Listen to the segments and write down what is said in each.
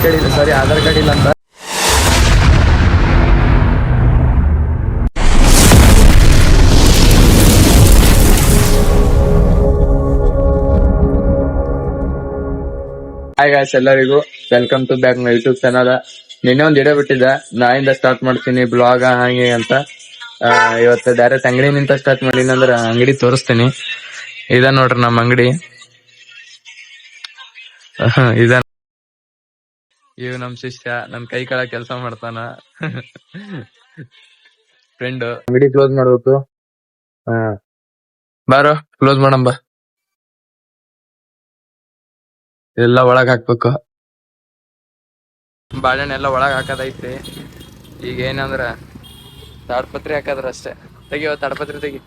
Card ಇಲ್ಲ, ಸಾರಿ Aadhaar card ಇಲ್ಲ ಅಂತ. ಹಾಯ್ ಗಾಯ್ಸ್, ಎಲ್ಲರಿಗೂ welcome to back my YouTube channel. ನಿನ್ನೆ ಒಂದ್ ವಿಡಿಯೋ ಬಿಟ್ಟಿದ್ದೆ, ನಾಯಿಂದ ಸ್ಟಾರ್ಟ್ ಮಾಡ್ತೀನಿ ಬ್ಲಾಗ ಹಾಗೆ ಅಂತ. ಇವತ್ತು ಡೈರೆಕ್ಟ್ ಅಂಗಡಿ ನಿಂತ ಸ್ಟಾರ್ಟ್ ಮಾಡೀನಿ ಅಂದ್ರ ಅಂಗಡಿ ತೋರಿಸ್ತೀನಿ. ಇದ ನೋಡ್ರಿ ನಮ್ಮ ಅಂಗಡಿ. ಇದ ಇವ್ ನಮ್ ಶಿಷ್ಯ, ನನ್ ಕೈ ಕೆಳಗ್ ಕೆಲ್ಸ ಮಾಡ್ತಾನ. ಫ್ರೆಂಡ್. ಅಂಗಡಿ ಕ್ಲೋಸ್ ಮಾಡ್ಬೇಕು. ಬಾರೋ ಕ್ಲೋಸ್ ಮಾಡಂಬ. ಎಲ್ಲ ಒಳಗ್ ಹಾಕ್ಬೇಕು. ಬಾಳೆಹಣ್ಣು ಎಲ್ಲ ಒಳಗ್ ಹಾಕದೈತ್ರಿ. ಈಗ ಏನಂದ್ರ ತಾಡ್ಪತ್ರಿ ಹಾಕದ್ರ ಅಷ್ಟೇ. ತೆಗಿಯೋ ತಾಡ್ಪತ್ರಿ ತೆಗಿ.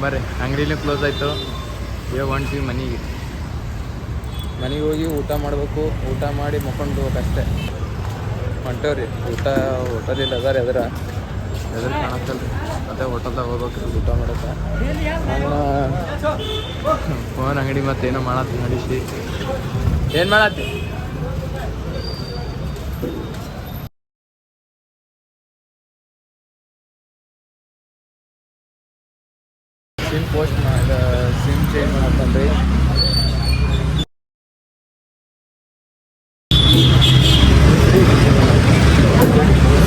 ಬರ್ರಿ, ಅಂಗಡಿನೂ ಕ್ಲೋಸ್ ಆಯ್ತು. ಇವಾಗ ಹೊಂಟಿವಿ ಮನೆಗೆ ಹೋಗಿ ಊಟ ಮಾಡ್ಬೇಕು. ಊಟ ಮಾಡಿ ಮಕ್ಕೊಂಡು ಹೋಗ್ಬೇಕಷ್ಟೇ. ಹೊಂಟೇವ್ರಿ. ಹೋಟೆಲಿಲ್ಲ ಅದಾರ ಎದುರು ಕಾಣತ್ತಲ್ರಿ. ಅದೇ ಹೋಟೆಲ್ದಾಗ ಹೋಗ್ಬೇಕ್ರಿ ಊಟ ಮಾಡಕ. ಫೋನ್ ಅಂಗಡಿ ಮತ್ತೇನೋ ಮಾಡತ್ತಿ ನಡೆಸಿ. ಏನ್ ಮಾಡತ್ತಿ? ಸಿಮ್ ಪೋಸ್ಟ್ ಸಿಮ್ ಚೇಂಜ್ ಮಾಡತ್ತನ್ರಿ.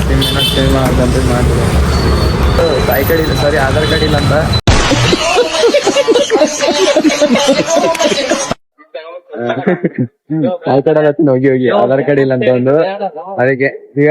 ಸಿಮ್ ಚೇಂಜ್ ಮಾಡತ್ತನ್ರಿ. ಮಾಡಿ ತಾಯಿ ಕಾರ್ಡ್ ಇಲ್ಲ, ಸಾರಿ ಆಧಾರ್ ಕಾರ್ಡ್ ಇಲ್ಲ ಅಂತ. ತಾಯಿ ಕಾರ್ಡ್ ಹೋಗಿ ಆಧಾರ್ ಕಾರ್ಡ್ ಇಲ್ಲ ಅಂತ ಒಂದು. ಅದಕ್ಕೆ ಈಗ